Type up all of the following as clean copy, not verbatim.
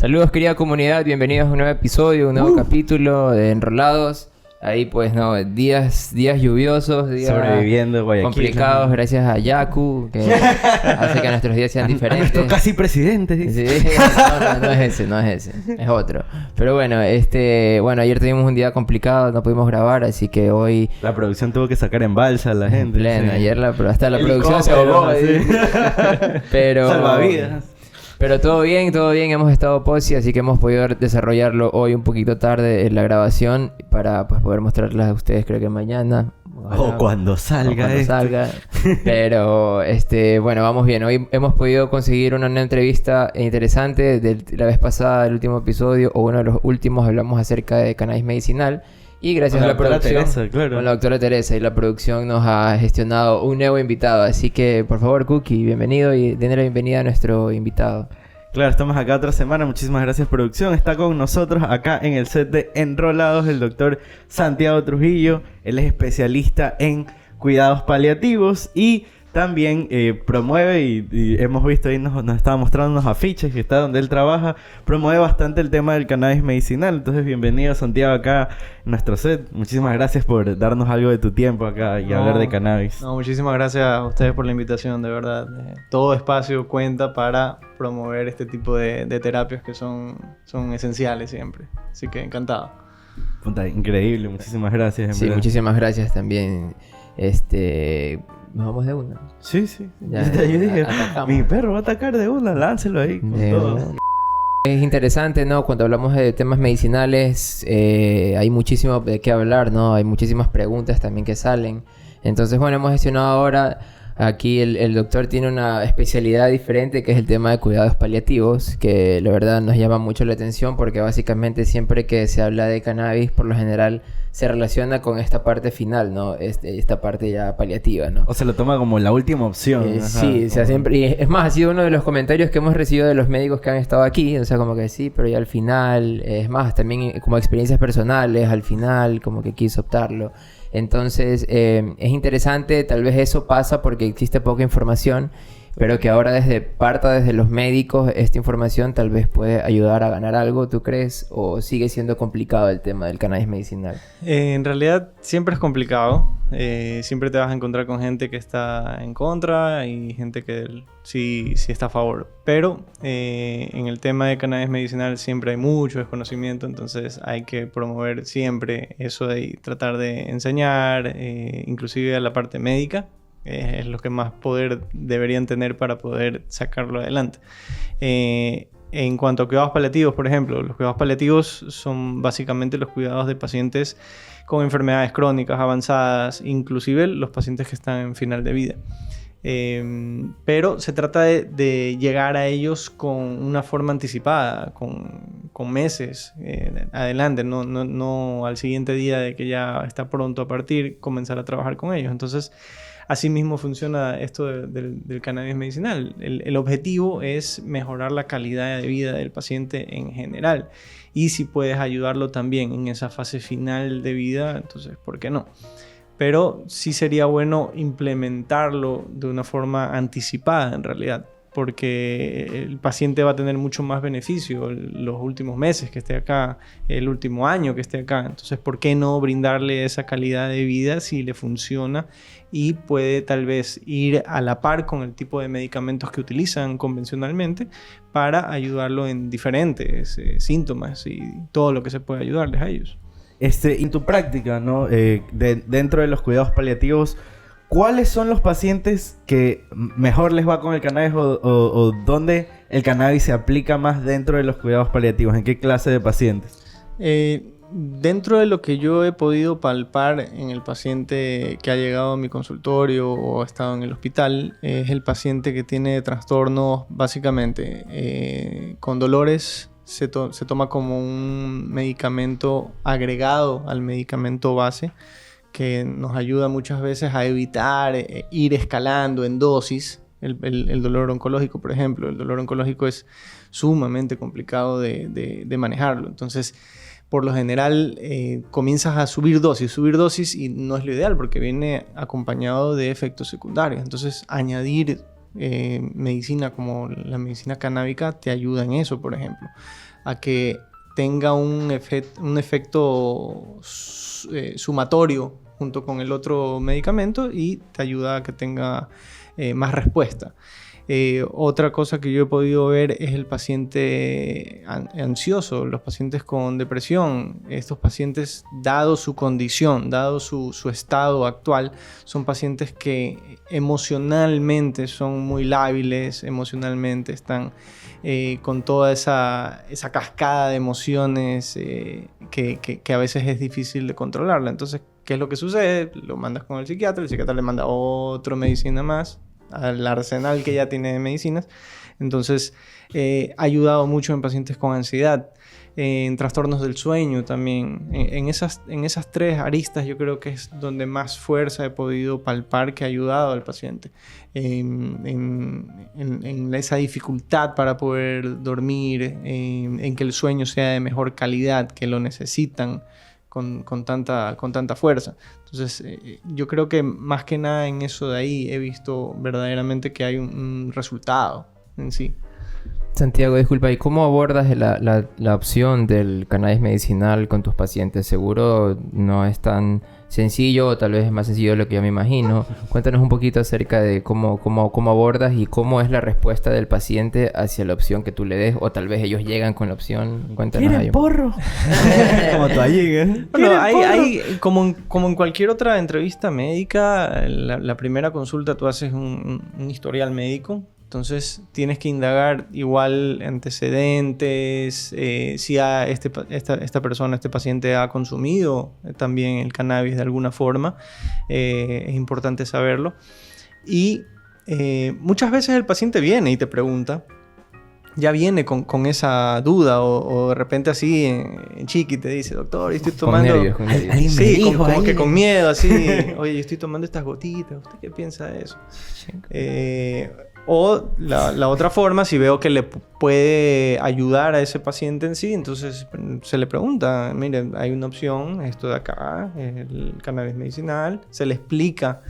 Saludos querida comunidad, bienvenidos a un nuevo episodio, un nuevo capítulo de Enrolados. Ahí pues días lluviosos, días sobreviviendo Guayaquil, complicados, gracias a Yaku, que hace que nuestros días sean diferentes. Nuestro casi presidente, ¿sí? Sí, no es ese, es otro. Pero bueno, ayer tuvimos un día complicado, no pudimos grabar, así que hoy... La producción tuvo que sacar en balsa a la gente. Pleno, sí. Ayer hasta la producción se ahogó. Sí. Pero... Salvavidas. Pero todo bien, hemos estado posi, así que hemos podido desarrollarlo hoy un poquito tarde en la grabación para pues, poder mostrarlas a ustedes, creo que mañana. O cuando salga. Pero, bueno, vamos bien. Hoy hemos podido conseguir una entrevista interesante. De la vez pasada, el último episodio, o uno de los últimos, hablamos acerca de cannabis medicinal. Y gracias a la producción, Teresa, claro. con la doctora Teresa, y la producción nos ha gestionado un nuevo invitado. Así que, por favor, Cookie, bienvenido y denle la bienvenida a nuestro invitado. Claro, estamos acá otra semana. Muchísimas gracias, producción. Está con nosotros acá en el set de Enrolados el doctor Santiago Trujillo. Él es especialista en cuidados paliativos y también promueve, y hemos visto ahí, nos estaba mostrando unos afiches que está donde él trabaja, promueve bastante el tema del cannabis medicinal. Entonces, bienvenido Santiago acá en nuestro set. Muchísimas gracias por darnos algo de tu tiempo acá y hablar de cannabis. No, muchísimas gracias a ustedes por la invitación, de verdad. Todo espacio cuenta para promover este tipo de terapias que son esenciales siempre. Así que encantado. Puta, increíble, muchísimas gracias. Sí, muchísimas gracias también. Nos vamos de una. Sí. Ya, yo dije, atacamos. mi perro va a atacar de una, láncelo ahí con todo. Es interesante, ¿no? Cuando hablamos de temas medicinales, hay muchísimo de qué hablar, ¿no? Hay muchísimas preguntas también que salen. Entonces, bueno, hemos gestionado ahora... Aquí el doctor tiene una especialidad diferente, que es el tema de cuidados paliativos, que la verdad nos llama mucho la atención porque básicamente siempre que se habla de cannabis, por lo general se relaciona con esta parte final, ¿no? Esta parte ya paliativa, ¿no? O se lo toma como la última opción. Sí, o sea, siempre... Y es más, ha sido uno de los comentarios que hemos recibido de los médicos que han estado aquí. O sea, como que sí, pero ya al final... Es más, también como experiencias personales, al final como que quiso optarlo. Entonces, es interesante, tal vez eso pasa porque existe poca información, pero que ahora parta desde los médicos, esta información tal vez puede ayudar a ganar algo, ¿tú crees? ¿O sigue siendo complicado el tema del cannabis medicinal? En realidad siempre es complicado. Siempre te vas a encontrar con gente que está en contra y gente que sí está a favor. Pero en el tema de cannabis medicinal siempre hay mucho desconocimiento, entonces hay que promover siempre eso de tratar de enseñar, inclusive a la parte médica. Es lo que más poder deberían tener para poder sacarlo adelante. En cuanto a cuidados paliativos, por ejemplo, los cuidados paliativos son básicamente los cuidados de pacientes con enfermedades crónicas avanzadas, inclusive los pacientes que están en final de vida. Pero se trata de llegar a ellos con una forma anticipada, con meses adelante, no al siguiente día de que ya está pronto a partir, comenzar a trabajar con ellos. Entonces, así mismo funciona esto del cannabis medicinal. El objetivo es mejorar la calidad de vida del paciente en general. Y si puedes ayudarlo también en esa fase final de vida, entonces, ¿por qué no? Pero sí sería bueno implementarlo de una forma anticipada en realidad, porque el paciente va a tener mucho más beneficio los últimos meses que esté acá, el último año que esté acá. Entonces, ¿por qué no brindarle esa calidad de vida si le funciona y puede tal vez ir a la par con el tipo de medicamentos que utilizan convencionalmente para ayudarlo en diferentes síntomas y todo lo que se puede ayudarles a ellos? En tu práctica, ¿no? Dentro de los cuidados paliativos, ¿cuáles son los pacientes que mejor les va con el cannabis o dónde el cannabis se aplica más dentro de los cuidados paliativos? ¿En qué clase de pacientes? Dentro de lo que yo he podido palpar en el paciente que ha llegado a mi consultorio o ha estado en el hospital, es el paciente que tiene trastornos básicamente con dolores. Se toma como un medicamento agregado al medicamento base, que nos ayuda muchas veces a evitar ir escalando en dosis. El dolor oncológico, por ejemplo. El dolor oncológico es sumamente complicado de manejarlo. Entonces, por lo general, comienzas a subir dosis y no es lo ideal porque viene acompañado de efectos secundarios. Entonces, añadir medicina como la medicina canábica te ayuda en eso, por ejemplo, a que tenga un efecto sumatorio junto con el otro medicamento y te ayuda a que tenga más respuesta. Otra cosa que yo he podido ver es el paciente ansioso, los pacientes con depresión. Estos pacientes, dado su condición, dado su estado actual, son pacientes que emocionalmente son muy lábiles, emocionalmente están con toda esa cascada de emociones que a veces es difícil de controlarla. Entonces, ¿qué es lo que sucede? Lo mandas con el psiquiatra le manda otra medicina más al arsenal que ya tiene de medicinas. Entonces, ha ayudado mucho en pacientes con ansiedad, en trastornos del sueño también. En esas tres aristas yo creo que es donde más fuerza he podido palpar que ha ayudado al paciente. En esa dificultad para poder dormir, en que el sueño sea de mejor calidad, que lo necesitan con tanta fuerza. Entonces, yo creo que más que nada en eso de ahí he visto verdaderamente que hay un resultado en sí. Santiago, disculpa, ¿y cómo abordas la opción del cannabis medicinal con tus pacientes? Seguro no es tan sencillo, o tal vez es más sencillo de lo que yo me imagino. Cuéntanos un poquito acerca de cómo abordas y cómo es la respuesta del paciente hacia la opción que tú le des, o tal vez ellos llegan con la opción. Cuéntanos ahí. ¿Quieren porro? Como tú llegas. Bueno, hay como en cualquier otra entrevista médica, la primera consulta tú haces un historial médico. Entonces tienes que indagar igual antecedentes, si esta persona, este paciente ha consumido también el cannabis de alguna forma. Es importante saberlo. Y muchas veces el paciente viene y te pregunta, ya viene con esa duda o de repente así en chiqui te dice, doctor, estoy tomando... Con nervios. Sí, como que con miedo, así. Oye, yo estoy tomando estas gotitas. ¿Usted qué piensa de eso? O la otra forma, si veo que le puede ayudar a ese paciente en sí, entonces se le pregunta, mire, hay una opción, esto de acá, el cannabis medicinal, se le explica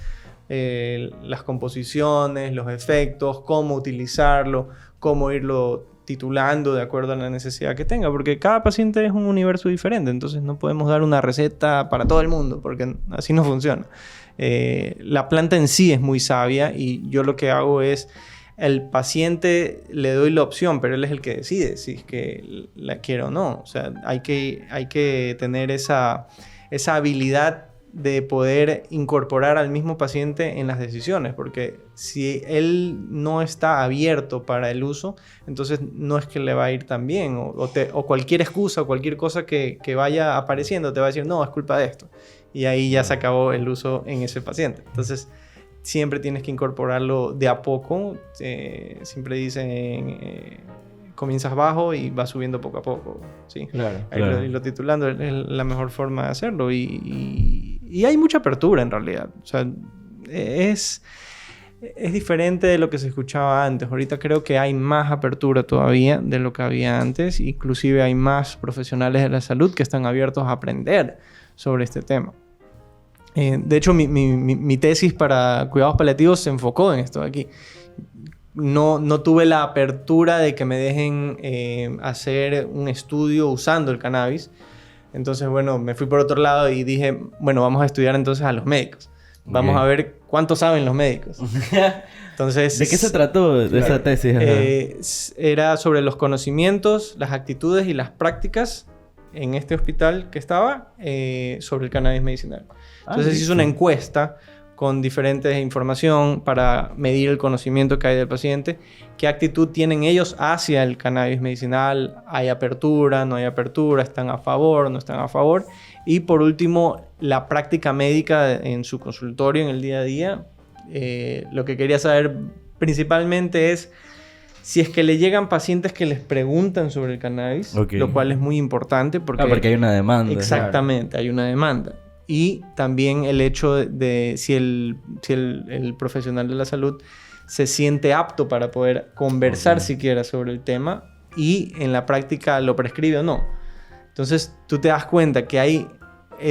las composiciones, los efectos, cómo utilizarlo, cómo irlo titulando de acuerdo a la necesidad que tenga, porque cada paciente es un universo diferente, entonces no podemos dar una receta para todo el mundo, porque así no funciona. La planta en sí es muy sabia y yo lo que hago es, el paciente le doy la opción, pero él es el que decide si es que la quiere o no. O sea, hay que tener esa habilidad de poder incorporar al mismo paciente en las decisiones, porque si él no está abierto para el uso, entonces no es que le va a ir tan bien, o cualquier excusa o cualquier cosa que vaya apareciendo te va a decir, no, es culpa de esto, y ahí ya se acabó el uso en ese paciente. Entonces siempre tienes que incorporarlo de a poco. Siempre dicen comienzas bajo y vas subiendo poco a poco, ¿sí? Claro. Y lo titulando es la mejor forma de hacerlo. Y hay mucha apertura en realidad. O sea, es diferente de lo que se escuchaba antes. Ahorita creo que hay más apertura todavía de lo que había antes. Inclusive hay más profesionales de la salud que están abiertos a aprender sobre este tema. De hecho, mi tesis para cuidados paliativos se enfocó en esto de aquí. No tuve la apertura de que me dejen hacer un estudio usando el cannabis. Entonces, bueno, me fui por otro lado y dije, bueno, vamos a estudiar entonces a los médicos. Vamos a ver cuánto saben los médicos. Entonces, ¿de qué se trató esa tesis? Era sobre los conocimientos, las actitudes y las prácticas en este hospital que estaba sobre el cannabis medicinal. Entonces hice una encuesta con diferentes información para medir el conocimiento que hay del paciente, qué actitud tienen ellos hacia el cannabis medicinal, hay apertura, no hay apertura, están a favor, no están a favor, y por último la práctica médica en su consultorio en el día a día. Lo que quería saber principalmente es si es que le llegan pacientes que les preguntan sobre el cannabis, lo cual es muy importante porque hay una demanda. Exactamente, claro. Hay una demanda. Y también el hecho de si el profesional de la salud se siente apto para poder conversar siquiera sobre el tema y en la práctica lo prescribe o no. Entonces tú te das cuenta que hay...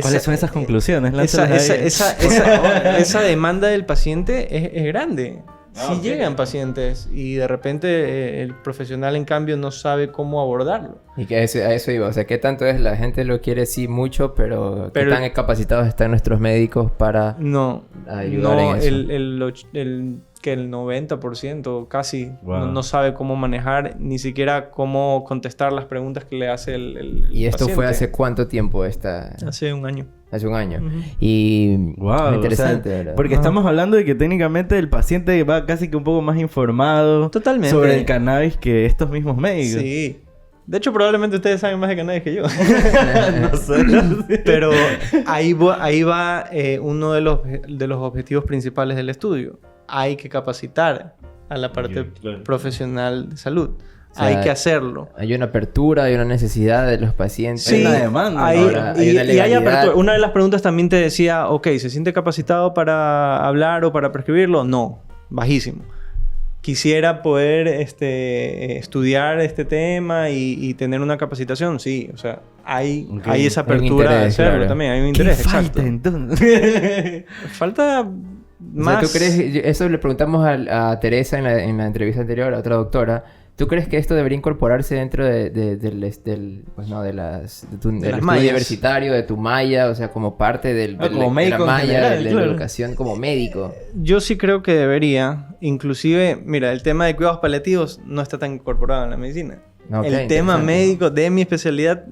¿Cuáles son esas conclusiones? Esa demanda del paciente es grande. Sí llegan pacientes y de repente el profesional en cambio no sabe cómo abordarlo. Y que a eso iba, o sea, ¿qué tanto es? La gente lo quiere sí mucho, pero ¿qué tan capacitados están nuestros médicos para ayudar en eso? Que el 90% casi no sabe cómo manejar, ni siquiera cómo contestar las preguntas que le hace el ¿Y esto paciente. fue hace cuánto tiempo? Hace un año. Hace un año. Y interesante, o sea, ¿verdad? porque estamos hablando de que técnicamente el paciente va casi que un poco más informado Totalmente. sobre el cannabis que estos mismos médicos. Sí. De hecho, probablemente ustedes saben más de cannabis que yo. No sé. Pero ahí va uno de los objetivos principales del estudio. Hay que capacitar a la parte profesional de salud. O sea, hay que hacerlo. Hay una apertura, hay una necesidad de los pacientes. Sí, hay una demanda. Hay una legalidad. hay apertura. Una de las preguntas también te decía, ok, ¿se siente capacitado para hablar o para prescribirlo? No, bajísimo. Quisiera poder estudiar este tema y tener una capacitación. Sí, o sea, hay esa apertura de hacerlo, claro. También. Hay un interés, ¿Qué exacto. falta entonces? Falta más... O sea, ¿tú crees? Eso le preguntamos a Teresa en la entrevista anterior, a otra doctora. ¿Tú crees que esto debería incorporarse dentro del estudio universitario, de tu malla? O sea, como parte de la malla, general, de la educación como médico. Yo sí creo que debería. Inclusive, mira, el tema de cuidados paliativos no está tan incorporado en la medicina. Okay, el tema médico de mi especialidad,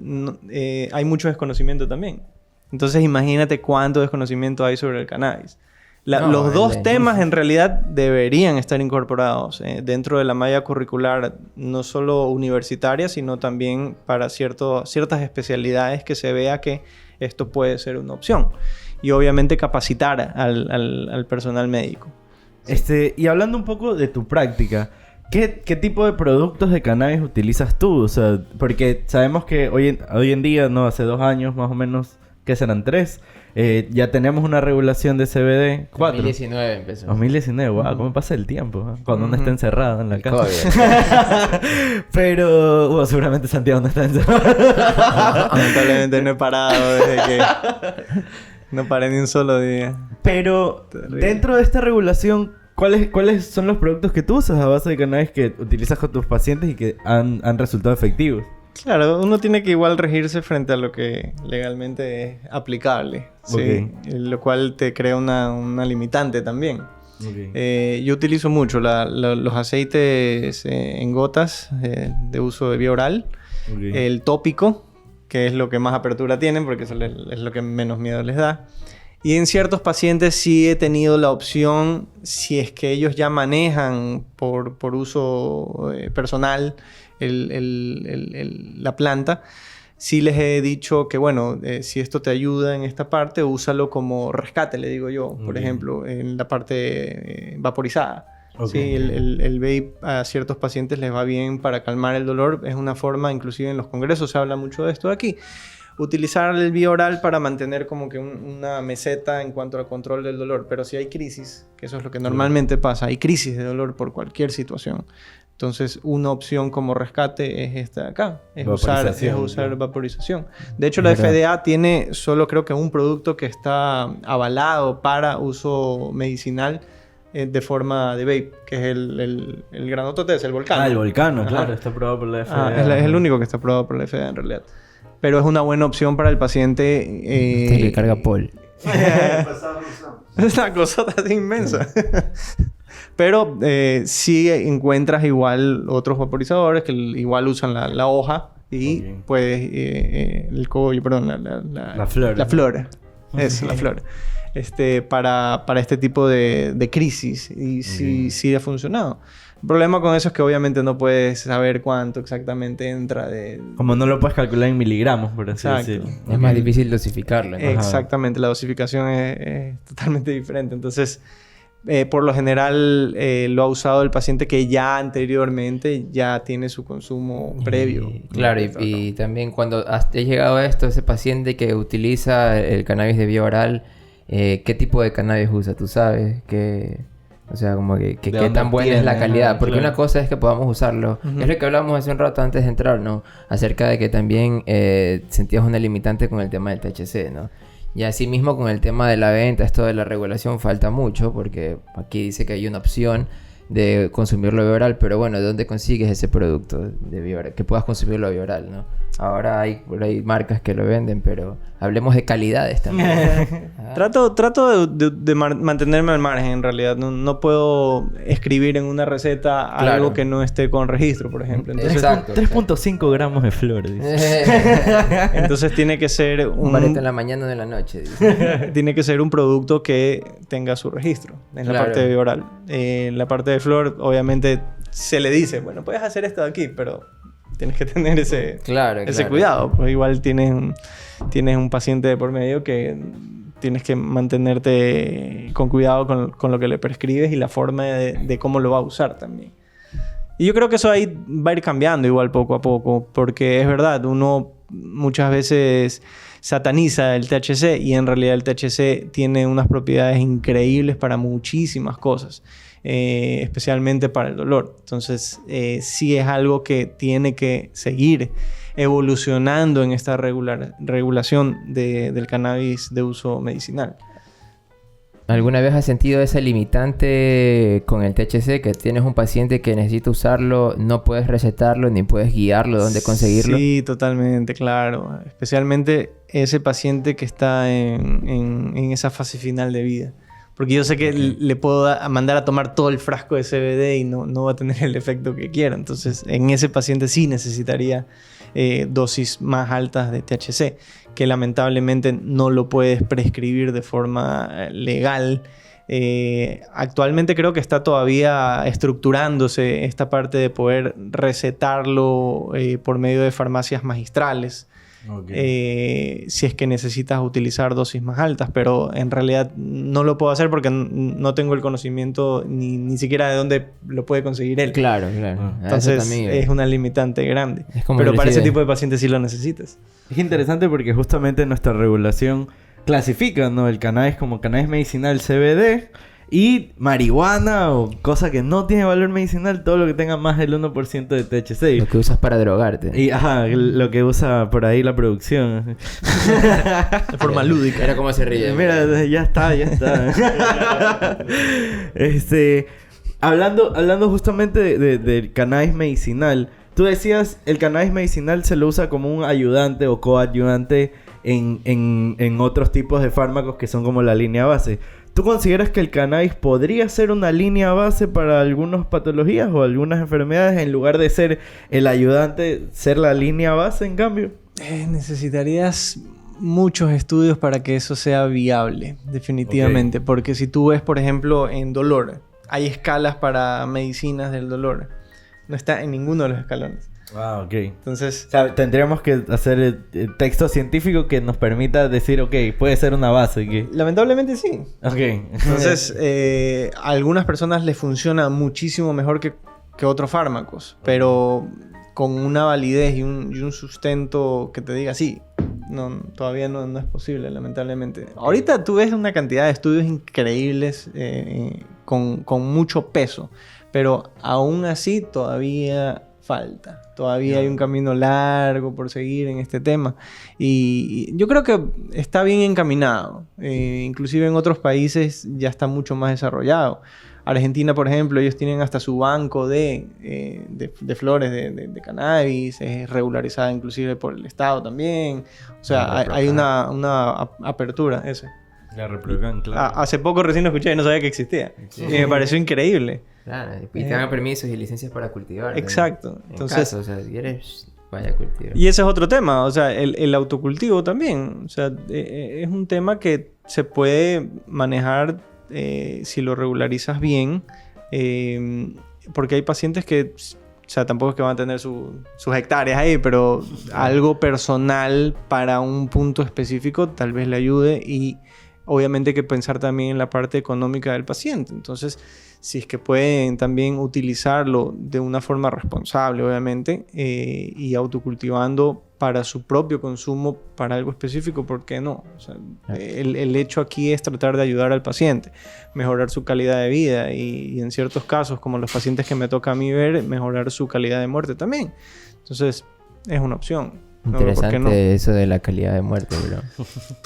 hay mucho desconocimiento también. Entonces, imagínate cuánto desconocimiento hay sobre el cannabis. Los dos temas en realidad deberían estar incorporados dentro de la malla curricular, no solo universitaria, sino también para ciertas especialidades que se vea que esto puede ser una opción. Y obviamente capacitar al personal médico. Y hablando un poco de tu práctica, ¿qué tipo de productos de cannabis utilizas tú? O sea, porque sabemos que hoy en día, no, hace 2 años más o menos, que serán 3, ya tenemos una regulación de CBD. 4. 2019 empezó. 2019, wow, ¿cómo pasa el tiempo? Cuando uno está encerrado en la casa. Pero, seguramente Santiago no está encerrado. Lamentablemente no he parado desde que... No paré ni un solo día. Pero, dentro de esta regulación, ¿cuáles son los productos que tú usas a base de cannabis que utilizas con tus pacientes y que han resultado efectivos? Claro, uno tiene que igual regirse frente a lo que legalmente es aplicable, ¿sí? Lo cual te crea una limitante también. Yo utilizo mucho los aceites en gotas de uso de vía oral, el tópico, que es lo que más apertura tienen porque eso es lo que menos miedo les da. Y en ciertos pacientes sí he tenido la opción, si es que ellos ya manejan por uso personal la planta, sí les he dicho que, bueno, si esto te ayuda en esta parte, úsalo como rescate, le digo yo. Por ejemplo, en la parte vaporizada. Sí, el vape a ciertos pacientes les va bien para calmar el dolor. Es una forma, inclusive en los congresos se habla mucho de esto de aquí. Utilizar el vía oral para mantener como que una meseta en cuanto al control del dolor. Pero si hay crisis, que eso es lo que normalmente pasa, hay crisis de dolor por cualquier situación. Entonces, una opción como rescate es esta de acá. Es usar vaporización. De hecho, la FDA tiene solo creo que un producto que está avalado para uso medicinal de forma de vape, que es el granotote, es el Volcano. El Volcano, claro, está aprobado por la FDA. Es el único que está aprobado por la FDA en realidad. Pero es una buena opción para el paciente. Te le carga Paul. Es una cosota así inmensa. Pero sí encuentras igual otros vaporizadores que igual usan la hoja y pues el cogollo, perdón, la flor. La flor. Es la flor. Para este tipo de crisis. Y sí ha funcionado. El problema con eso es que obviamente no puedes saber cuánto exactamente entra de... Como no lo puedes calcular en miligramos, por así decirlo. Es más difícil dosificarlo, ¿no? Exactamente. La dosificación es totalmente diferente. Entonces, por lo general, lo ha usado el paciente que ya anteriormente ya tiene su consumo previo. Claro, y también cuando has llegado a esto, ese paciente que utiliza el cannabis de vía oral, ¿qué tipo de cannabis usa? ¿Tú sabes? O sea, como que qué tan buena es la calidad. Porque una cosa es que podamos usarlo. Es lo que hablamos hace un rato antes de entrar, ¿no? Acerca de que también sentías una limitante con el tema del THC, ¿no? Y así mismo con el tema de la venta, esto de la regulación falta mucho. Porque aquí dice que hay una opción de consumirlo vía oral. Pero bueno, ¿de dónde consigues ese producto de vía oral? Que puedas consumirlo vía oral, ¿no? Ahora hay marcas que lo venden, pero hablemos de calidades también. Trato de mantenerme al margen, en realidad. No puedo escribir en una receta algo que no esté con registro, por ejemplo. Entonces, 3.5 gramos de flores. Entonces tiene que ser un bareto en la mañana o en la noche. Dice. Tiene que ser un producto que tenga su registro. En la parte de oral. En la parte de flor, obviamente, se le dice, bueno, puedes hacer esto de aquí, pero tienes que tener ese cuidado. Pues igual tienes un paciente de por medio que tienes que mantenerte con cuidado con lo que le prescribes y la forma de cómo lo va a usar también. Y yo creo que eso ahí va a ir cambiando igual poco a poco, porque es verdad, uno muchas veces sataniza el THC y en realidad el THC tiene unas propiedades increíbles para muchísimas cosas. Especialmente para el dolor. Entonces, sí es algo que tiene que seguir evolucionando en esta regulación del cannabis de uso medicinal. ¿Alguna vez has sentido esa limitante con el THC? Que tienes un paciente que necesita usarlo, no puedes recetarlo ni puedes guiarlo dónde conseguirlo. Sí, totalmente, claro. Especialmente ese paciente que está en esa fase final de vida. Porque yo sé que le puedo mandar a tomar todo el frasco de CBD y no va a tener el efecto que quiera. Entonces, en ese paciente sí necesitaría dosis más altas de THC, que lamentablemente no lo puedes prescribir de forma legal. Actualmente creo que está todavía estructurándose esta parte de poder recetarlo por medio de farmacias magistrales. Okay. Si es que necesitas utilizar dosis más altas, pero en realidad no lo puedo hacer porque no tengo el conocimiento ni siquiera de dónde lo puede conseguir él. Claro. Entonces es una limitante grande. Pero para ese tipo de pacientes sí lo necesitas. Es interesante porque justamente nuestra regulación clasifica, ¿no?, el cannabis como cannabis medicinal CBD y marihuana o cosa que no tiene valor medicinal, todo lo que tenga más del 1% de THC. Lo que usas para drogarte. Y lo que usa por ahí la producción. De forma lúdica. Era como se ríe. Mira, ya está. Hablando justamente del cannabis medicinal, tú decías el cannabis medicinal se lo usa como un ayudante o coayudante en otros tipos de fármacos que son como la línea base. ¿Tú consideras que el cannabis podría ser una línea base para algunas patologías o algunas enfermedades en lugar de ser el ayudante, ser la línea base en cambio? Necesitarías muchos estudios para que eso sea viable, definitivamente. Okay. Porque si tú ves, por ejemplo, en dolor, hay escalas para medicinas del dolor. No está en ninguno de los escalones. Ah, ok. Entonces, o sea, tendríamos que hacer el texto científico que nos permita decir, ok, puede ser una base. ¿Qué? Lamentablemente sí. Ok. Entonces, a algunas personas les funciona muchísimo mejor que otros fármacos, pero con una validez y un sustento que te diga sí. No, todavía no es posible, lamentablemente. Ahorita tú ves una cantidad de estudios increíbles con mucho peso, pero aún así todavía falta. Todavía hay un camino largo por seguir en este tema. Y yo creo que está bien encaminado. Inclusive en otros países ya está mucho más desarrollado. Argentina, por ejemplo, ellos tienen hasta su banco de flores de cannabis. Es regularizada inclusive por el Estado también. O sea, hay una apertura. La reprocan, claro. Hace poco recién lo escuché y no sabía que existía. Sí. Y me pareció increíble. Claro, y te dan permisos y licencias para cultivar. Exacto. Entonces, caso, o sea, si quieres, vaya a cultivar. Y ese es otro tema, o sea, el autocultivo también. O sea, es un tema que se puede manejar si lo regularizas bien. Porque hay pacientes que, o sea, tampoco es que van a tener sus hectáreas ahí, pero algo personal para un punto específico tal vez le ayude. Y obviamente hay que pensar también en la parte económica del paciente. Entonces, si es que pueden también utilizarlo de una forma responsable, obviamente, y autocultivando para su propio consumo, para algo específico, ¿por qué no? O sea, el hecho aquí es tratar de ayudar al paciente, mejorar su calidad de vida y en ciertos casos, como los pacientes que me toca a mí ver, mejorar su calidad de muerte también. Entonces, es una opción. Interesante eso de la calidad de muerte, bro.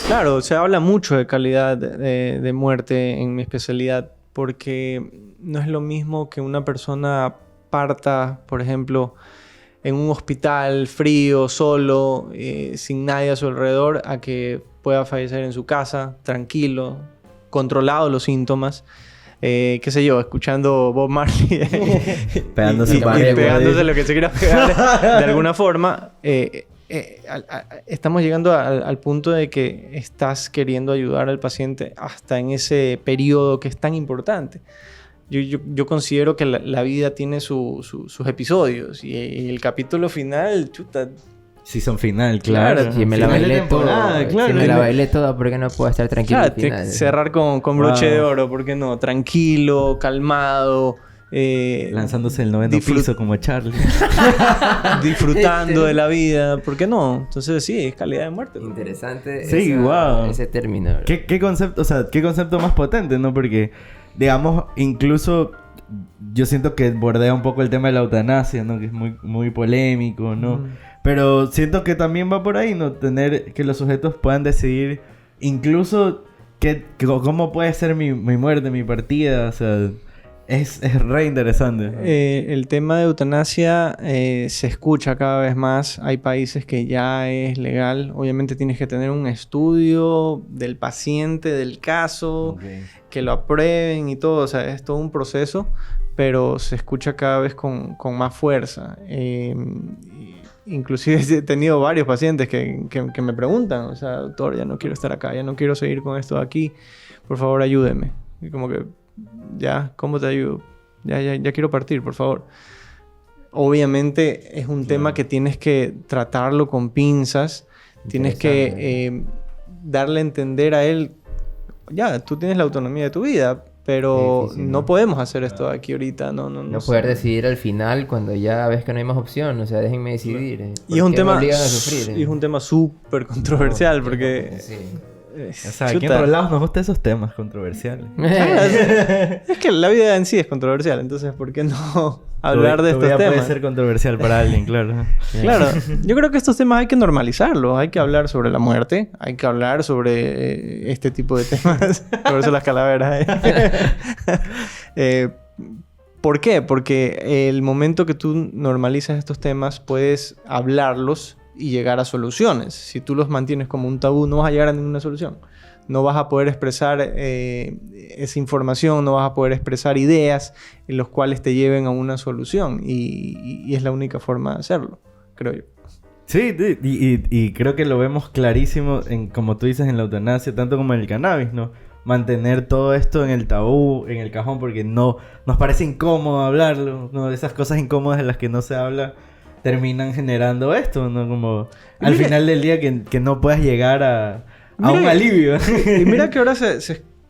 Claro, se habla mucho de calidad de muerte en mi especialidad, porque no es lo mismo que una persona parta, por ejemplo, en un hospital frío, solo, sin nadie a su alrededor, a que pueda fallecer en su casa, tranquilo, controlado los síntomas. Qué sé yo, escuchando Bob Marley Pegándose y pegándose lo que se quiera pegar de alguna forma. Estamos llegando al punto de que estás queriendo ayudar al paciente hasta en ese periodo que es tan importante. Yo considero que la vida tiene sus episodios y el capítulo final, chuta. Season final, claro. Si me la bailé toda, claro. Si me la bailé toda, ¿por qué no puedo estar tranquilo al final? Cerrar con broche de oro, ¿por qué no? Tranquilo, calmado. Lanzándose el 9º piso como Charlie. Disfrutando de la vida, ¿por qué no? Entonces sí, es calidad de muerte. Interesante ese término. ¿Qué concepto, o sea, qué concepto más potente, ¿no? Porque, digamos, incluso yo siento que bordea un poco el tema de la eutanasia, ¿no? Que es muy, muy polémico, ¿no? Pero siento que también va por ahí, ¿no? Tener que los sujetos puedan decidir incluso cómo puede ser mi muerte, mi partida. O sea, es re interesante. El tema de eutanasia se escucha cada vez más. Hay países que ya es legal. Obviamente tienes que tener un estudio del paciente, del caso, que lo aprueben y todo. O sea, es todo un proceso, pero se escucha cada vez con más fuerza. Inclusive he tenido varios pacientes que me preguntan, o sea, doctor, ya no quiero estar acá, ya no quiero seguir con esto de aquí, por favor ayúdeme. Y como que, ya, ¿cómo te ayudo? Ya quiero partir, por favor. Obviamente es un tema que tienes que tratarlo con pinzas, tienes que darle a entender a él, ya, tú tienes la autonomía de tu vida, pero no podemos hacer esto aquí ahorita. No poder decidir al final cuando ya ves que no hay más opción. O sea, déjenme decidir. Y es un tema... Y es un tema súper controversial porque... O sea, aquí en Enrolados nos gustan esos temas controversiales. Es que la vida en sí es controversial. Entonces, ¿por qué no hablar de estos temas? Puede ser controversial para alguien, claro. Claro. Yo creo que estos temas hay que normalizarlos. Hay que hablar sobre la muerte. Hay que hablar sobre este tipo de temas. Por eso las calaveras. ¿Por qué? Porque el momento que tú normalizas estos temas, puedes hablarlos y llegar a soluciones. Si tú los mantienes como un tabú, no vas a llegar a ninguna solución. No vas a poder expresar esa información, no vas a poder expresar ideas en los cuales te lleven a una solución. Y es la única forma de hacerlo, creo yo. Sí, y creo que lo vemos clarísimo, como tú dices, en la eutanasia, tanto como en el cannabis, ¿no? Mantener todo esto en el tabú, en el cajón, porque no nos parece incómodo hablarlo, ¿no? Esas cosas incómodas de las que no se habla terminan generando esto, ¿no? Como al final del día que no puedas llegar a un alivio. Y mira que ahora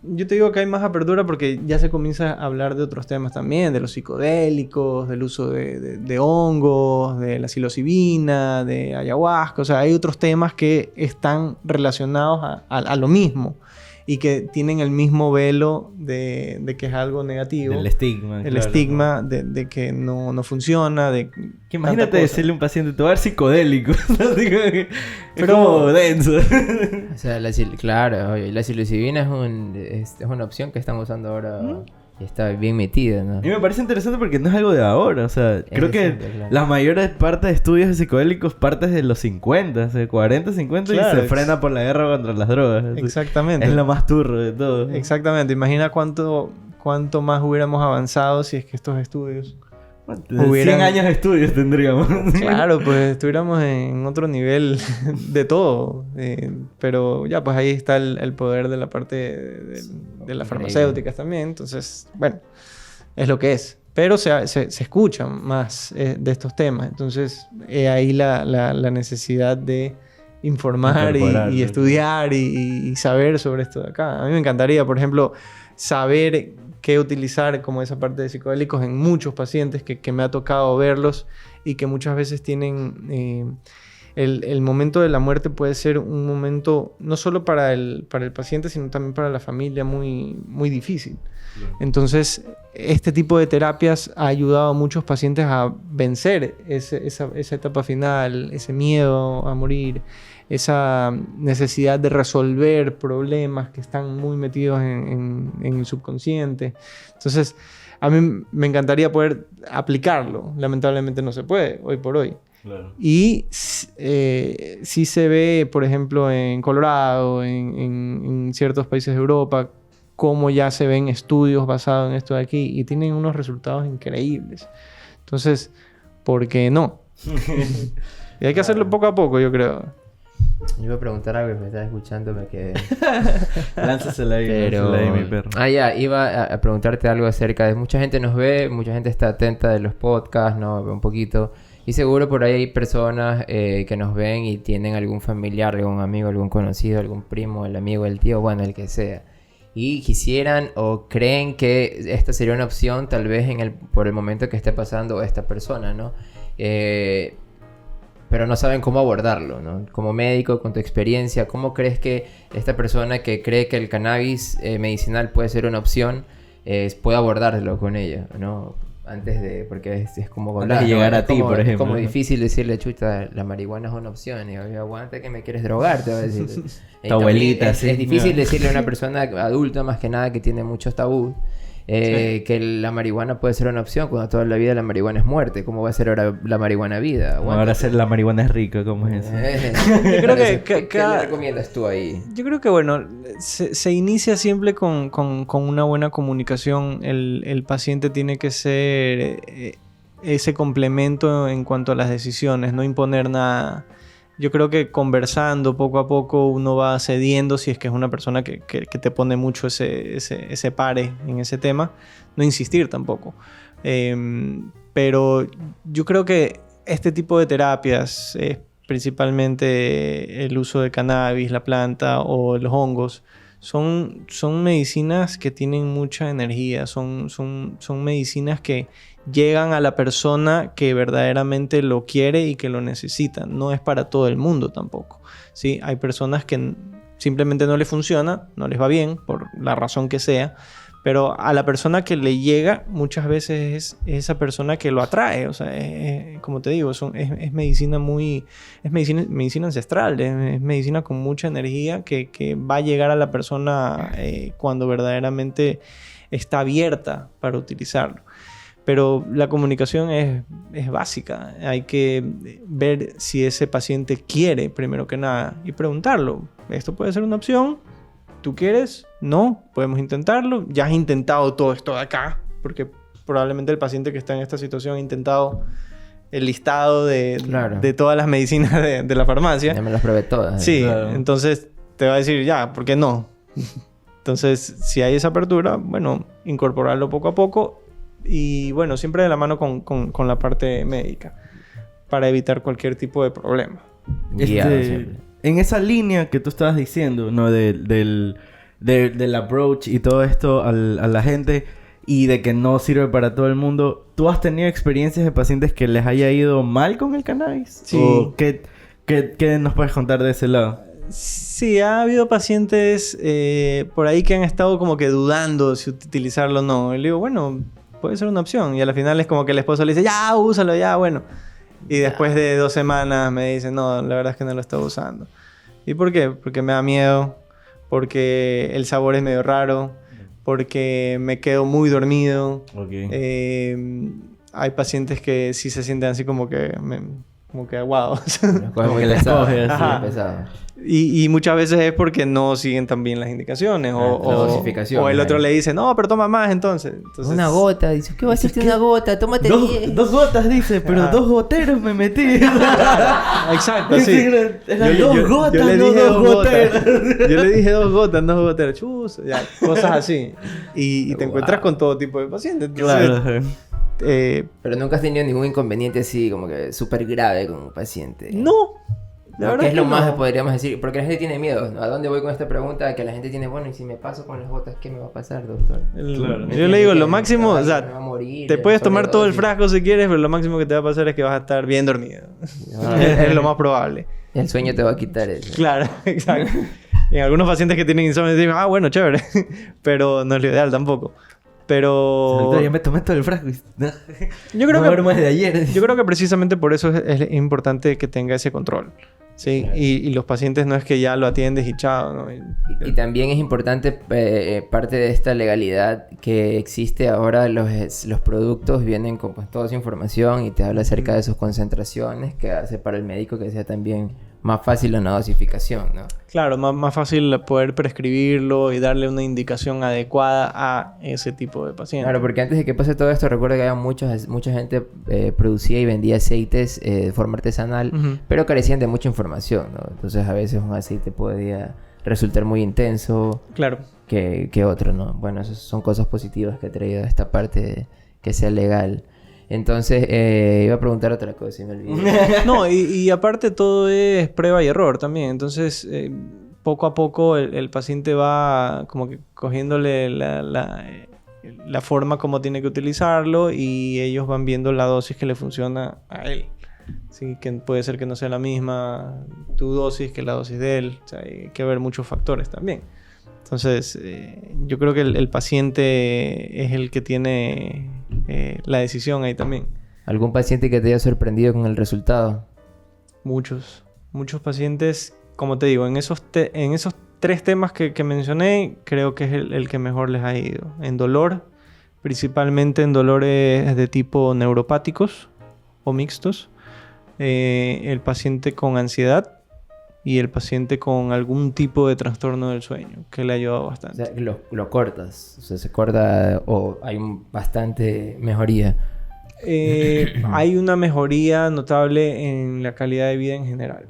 yo te digo que hay más apertura porque ya se comienza a hablar de otros temas también, de los psicodélicos, del uso de hongos, de la psilocibina, de ayahuasca. O sea, hay otros temas que están relacionados a lo mismo y que tienen el mismo velo de que es algo negativo. El estigma. El estigma de que no funciona, de... Que imagínate decirle a un paciente, te va a dar psicodélico. Es como denso. O sea, claro, la psilocibina es una opción que están usando ahora... Y está bien metida, ¿no? Y me parece interesante porque no es algo de ahora. O sea, creo que la mayor parte de estudios de psicodélicos parte de los 50, de 40, 50 claro, y se frena por la guerra contra las drogas. Exactamente. Es lo más turro de todo. Exactamente. Imagina cuánto más hubiéramos avanzado si es que estos estudios... 100 años de estudios tendríamos. Claro, pues estuviéramos en otro nivel de todo. Pero ya, pues ahí está el poder de la parte de las farmacéuticas también. Entonces, bueno, es lo que es. Pero se escucha más de estos temas. Entonces, ahí la necesidad de informar y estudiar y saber sobre esto de acá. A mí me encantaría, por ejemplo, saber qué utilizar como esa parte de psicodélicos en muchos pacientes que me ha tocado verlos y que muchas veces tienen el momento de la muerte puede ser un momento no solo para el paciente, sino también para la familia muy, muy difícil. Entonces, este tipo de terapias ha ayudado a muchos pacientes a vencer esa etapa final, ese miedo a morir, esa necesidad de resolver problemas que están muy metidos en el subconsciente. Entonces, a mí me encantaría poder aplicarlo. Lamentablemente no se puede hoy por hoy. Claro. Y sí se ve, por ejemplo, en Colorado, en ciertos países de Europa, cómo ya se ven estudios basados en esto de aquí y tienen unos resultados increíbles. Entonces, ¿por qué no? Y hay que hacerlo poco a poco, yo creo. Yo iba a preguntar algo y me estaba escuchando, me quedé... Lánzasela ahí, Pero... lánzasela ahí, mi perro. ya, iba a preguntarte algo acerca de... Mucha gente nos ve, mucha gente está atenta de los podcasts, ¿no? Ve un poquito. Y seguro por ahí hay personas que nos ven y tienen algún familiar, algún amigo, algún conocido, algún primo, el amigo, el tío, bueno, el que sea. Y quisieran o creen que esta sería una opción tal vez por el momento que esté pasando esta persona, ¿no? Pero no saben cómo abordarlo, ¿no? Como médico, con tu experiencia, ¿cómo crees que esta persona que cree que el cannabis medicinal puede ser una opción puede abordarlo con ella, ¿no? Antes de... Porque es como... Antes de llegar a ti, por ejemplo. Es como ¿no? difícil decirle, chuta, la marihuana es una opción. Y yo, aguanta que me quieres drogar, te va a decir. Tu abuelita, sí. Es difícil decirle a una persona adulta, más que nada, que tiene muchos tabús, que la marihuana puede ser una opción cuando toda la vida la marihuana es muerte. ¿Cómo va a ser ahora la marihuana vida? Bueno, ahora ser la marihuana es rica, ¿cómo es eso? Yo creo que ¿Qué le recomiendas tú ahí? Yo creo que, bueno, se inicia siempre con una buena comunicación. El paciente tiene que ser ese complemento en cuanto a las decisiones, no imponer nada. Yo creo que conversando poco a poco uno va cediendo si es que es una persona que te pone mucho ese pare en ese tema. No insistir tampoco. Pero yo creo que este tipo de terapias, principalmente el uso de cannabis, la planta o los hongos, son medicinas que tienen mucha energía, son medicinas que llegan a la persona que verdaderamente lo quiere y que lo necesita. No es para todo el mundo tampoco, ¿sí? Hay personas que simplemente no les funciona, no les va bien, por la razón que sea, pero a la persona que le llega muchas veces es esa persona que lo atrae. O sea, como te digo, es medicina medicina ancestral, es medicina con mucha energía que va a llegar a la persona cuando verdaderamente está abierta para utilizarlo. Pero la comunicación es básica. Hay que ver si ese paciente quiere, primero que nada, y preguntarlo. ¿Esto puede ser una opción? ¿Tú quieres? No, podemos intentarlo. Ya has intentado todo esto de acá, porque probablemente el paciente que está en esta situación ha intentado el listado de todas las medicinas de la farmacia. Ya me las probé todas. Sí, claro. Entonces te va a decir, ya, ¿por qué no? Entonces, si hay esa apertura, bueno, incorporarlo poco a poco y, bueno, siempre de la mano con la parte médica para evitar cualquier tipo de problema. En esa línea que tú estabas diciendo, ¿no? Del approach y todo esto a la gente y de que no sirve para todo el mundo, ¿tú has tenido experiencias de pacientes que les haya ido mal con el cannabis? Sí. ¿O qué nos puedes contar de ese lado? Sí, ha habido pacientes por ahí que han estado como que dudando si utilizarlo o no. Y le digo, bueno, puede ser una opción. Y al final es como que el esposo le dice, ya, úsalo, ya, bueno. Y después de 2 semanas me dice, no, la verdad es que no lo estaba usando. ¿Y por qué? Porque me da miedo, porque el sabor es medio raro, porque me quedo muy dormido. Okay. Hay pacientes que sí se sienten así como que aguados. Como que les coge así. Ajá. Pesado. Y muchas veces es porque no siguen tan bien las indicaciones. La dosificación. O el otro le dice, no, pero toma más entonces. Una gota. Dice, ¿qué va a hacerte una gota? Tómate 10. 2 gotas, dice, pero 2 goteros me metí. Exacto, sí. Eran 2 gotas, yo le no dije 2 goteros. Yo le dije 2 gotas, no 2 goteros. Chus, ya, cosas así. Y te encuentras con todo tipo de pacientes. Entonces, Claro. Pero nunca has tenido ningún inconveniente así como que súper grave con un paciente. No. La ¿no? verdad ¿Qué es lo que más, no. podríamos decir? Porque la gente tiene miedo, ¿no? ¿A dónde voy con esta pregunta? Que la gente tiene, bueno, y si me paso con las botas, ¿qué me va a pasar, doctor? Claro. Yo le digo, lo Que máximo, o me sea, va a morir, te puedes tomar todo el sobredosis. frasco si quieres, pero lo máximo que te va a pasar es que vas a estar bien dormido. Es lo más probable. El sueño te va a quitar eso. Claro, exacto. En algunos pacientes que tienen insomnio dicen, bueno, chévere. Pero no es lo ideal tampoco. Pero Doctor, ya me tomé todo el frasco. yo creo no duermo desde ayer. yo creo que precisamente por eso es importante que tenga ese control. ¿Sí? Claro. Y los pacientes no es que ya lo atiendes y chao, ¿no? Y también es importante parte de esta legalidad que existe ahora. Los productos vienen con pues, toda esa información y te habla acerca de sus concentraciones, que hace para el médico que sea también más fácil la dosificación, ¿no? Claro, más fácil poder prescribirlo y darle una indicación adecuada a ese tipo de paciente. Claro, porque antes de que pase todo esto, recuerdo que había mucha gente producía y vendía aceites de forma artesanal, Ujú. pero carecían de mucha información, ¿no? Entonces a veces un aceite podía resultar muy intenso Claro. que otro, ¿no? Bueno, esas son cosas positivas que ha traído esta parte de que sea legal. Entonces, iba a preguntar otra cosa y me olvidé. No, y aparte todo es prueba y error también. Entonces, poco a poco el paciente va como que cogiéndole la forma como tiene que utilizarlo y ellos van viendo la dosis que le funciona a él. Sí, que puede ser que no sea la misma tu dosis que la dosis de él. O sea, hay que ver muchos factores también. Entonces, yo creo que el paciente es el que tiene la decisión ahí también. ¿Algún paciente que te haya sorprendido con el resultado? Muchos pacientes, como te digo, en esos 3 temas que mencioné, creo que es el que mejor les ha ido. En dolor, principalmente en dolores de tipo neuropáticos o mixtos. El paciente con ansiedad y el paciente con algún tipo de trastorno del sueño, que le ha ayudado O bastante. sea, lo cortas. O sea, se corta o hay bastante mejoría. Hay una mejoría notable en la calidad de vida en general.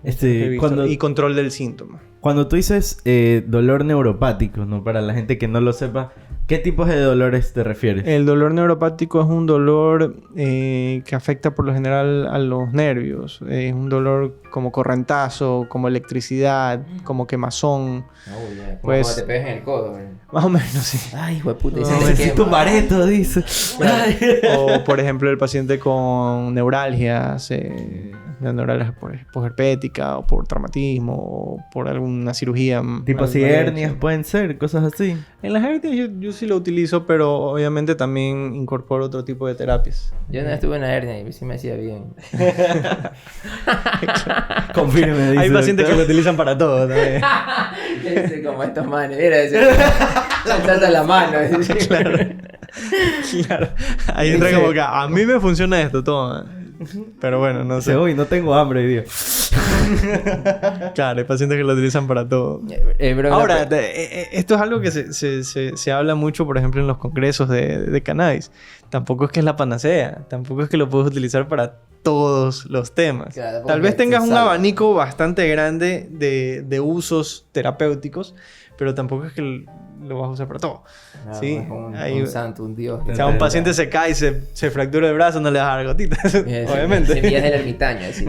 Esto es lo que he visto. Y control del síntoma. Cuando tú dices dolor neuropático, ¿no? Para la gente que no lo sepa, ¿qué tipos de dolores te refieres? El dolor neuropático es un dolor que afecta por lo general a los nervios. Es un dolor como correntazo, como electricidad, como quemazón. Como Pues- cuando te pegas en el codo, ¿verdad? Más o menos, sí. Ay, hijo de puta. y No, se te Necesito un quema. bareto, dice. Ay. O, por ejemplo, el paciente con neuralgias, de neuralgia posherpética o por traumatismo o por alguna cirugía. Tipo si hernias pueden ser, cosas así. En las hernias yo sí lo utilizo, pero obviamente también incorporo otro tipo de terapias. Yo una vez tuve una hernia y sí me hacía bien. Confirme, dice. Hay pacientes que lo doctor. utilizan para todo también. Ese como estos manes, mira, ese. Lanzando la mano. Claro. Claro. Ahí entra como que a mí me funciona esto, todo. Pero bueno, no Dice, sé. uy, no tengo hambre, digo. Claro, hay pacientes que lo utilizan para todo. Bro, Ahora, esto es algo que se habla mucho, por ejemplo, en los congresos de cannabis. Tampoco es que es la panacea. Tampoco es que lo puedes utilizar para todos los temas. Claro, tampoco Tal vez es que tengas te un salva. abanico bastante grande de usos terapéuticos, pero tampoco es que lo vas a usar para todo. no, sí, es un hay- santo, un dios. O sea, un paciente se cae y se fractura el brazo, no le vas a dar gotitas. Obviamente. Semillas del ermitaño, así.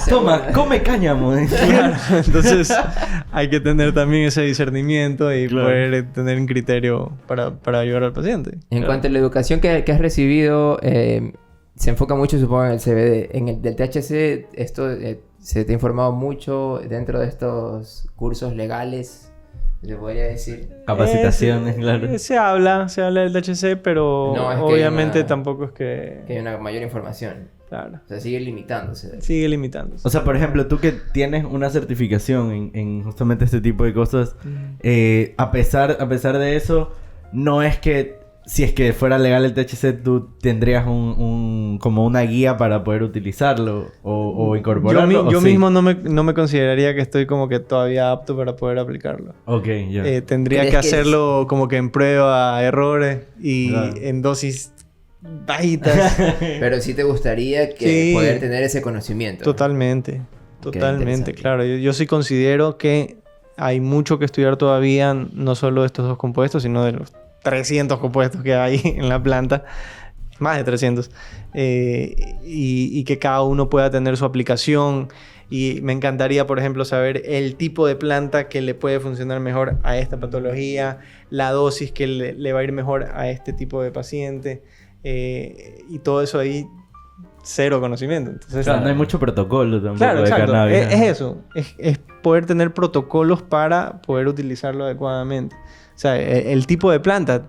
Toma, come cáñamo. Claro, entonces hay que tener también ese discernimiento y Claro. poder tener un criterio para ayudar al paciente. En Claro. cuanto a la educación que has recibido, se enfoca mucho, supongo, en el CBD. En el del THC, esto se te ha informado mucho dentro de estos cursos legales, se podría decir. Capacitaciones, claro. Se habla del THC, pero No, es que hay obviamente una- tampoco es que... Que hay una mayor información. Claro. O sea, sigue limitándose. Sigue limitándose. O sea, por ejemplo, tú que tienes una certificación en justamente este tipo de cosas, a pesar de eso, no es que si es que fuera legal el THC, tú tendrías como una guía para poder utilizarlo o incorporarlo. Yo ¿o sí? mismo no me consideraría que estoy como que todavía apto para poder aplicarlo. Ok, ya. Tendría ¿Crees que que hacerlo como que en prueba, errores y Claro. en dosis bajitas. Pero sí te gustaría Sí. poder tener ese conocimiento. Totalmente, totalmente, interesante. claro. Yo sí considero que hay mucho que estudiar todavía, no solo de estos 2 compuestos, sino de los 300 compuestos que hay en la planta. más de 300, y que cada uno pueda tener su aplicación. Y me encantaría, por ejemplo, saber el tipo de planta que le puede funcionar mejor a esta patología, la dosis que le va a ir mejor a este tipo de paciente, y todo eso ahí, cero conocimiento. Entonces, Claro, no hay mucho protocolo tampoco claro, de exacto. cannabis. Es eso. Es poder tener protocolos para poder utilizarlo adecuadamente. O sea, el tipo de planta,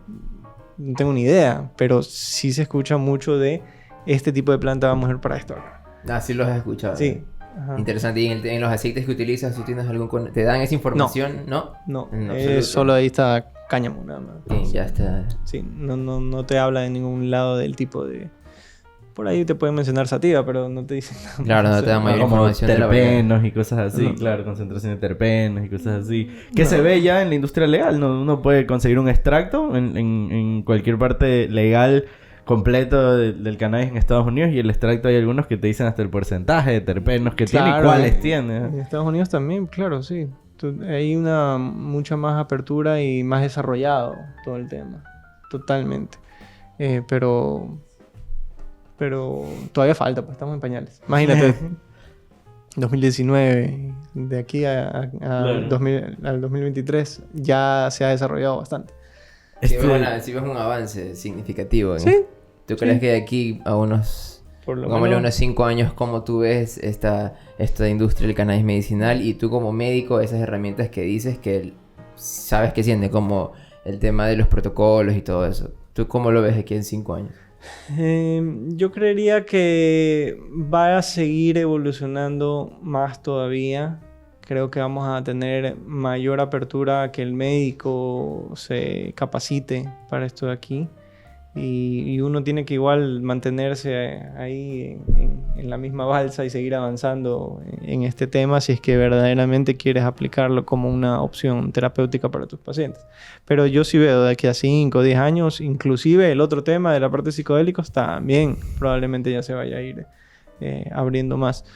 no tengo ni idea, pero sí se escucha mucho de este tipo de planta va a ir para esto acá. Ah, sí los has escuchado. Sí. Ajá. Interesante. ¿Y en los aceites que utilizas, tú tienes te dan esa información? No. No, En absoluto. solo ahí está cáñamo nada más. Sí, ya está. Sí, no te habla de ningún lado del tipo de... Por ahí te pueden mencionar sativa, pero no te dicen nada. Claro, no te dan mayor Como información de la variedad. terpenos y cosas así, No. claro, concentración de terpenos y cosas así. Que se ve ya en la industria legal, ¿no? Uno puede conseguir un extracto en cualquier parte legal completo del cannabis en Estados Unidos, y el extracto hay algunos que te dicen hasta el porcentaje de terpenos que tiene y Claro, cuáles tiene. En Estados Unidos también, claro, sí. Hay una mucha más apertura y más desarrollado todo el tema. Totalmente. Pero todavía falta, pues estamos en pañales. Imagínate, 2019, de aquí Claro. al 2023 ya se ha desarrollado bastante. Sí, Este- sí ves un avance significativo. Sí. ¿Tú crees que de aquí a unos... Por lo Pongámosle menos, unos 5 años, ¿cómo tú ves esta industria del cannabis medicinal? Y tú como médico, esas herramientas que dices que sabes que sienten, como el tema de los protocolos y todo eso. ¿Tú cómo lo ves aquí en 5 años? yo creería que va a seguir evolucionando más todavía. Creo que vamos a tener mayor apertura a que el médico se capacite para esto de aquí. Y uno tiene que igual mantenerse ahí en la misma balsa y seguir avanzando en este tema si es que verdaderamente quieres aplicarlo como una opción terapéutica para tus pacientes. Pero yo sí veo de aquí a 5 o 10 años, inclusive el otro tema de la parte de psicodélicos también probablemente ya se vaya a ir abriendo más.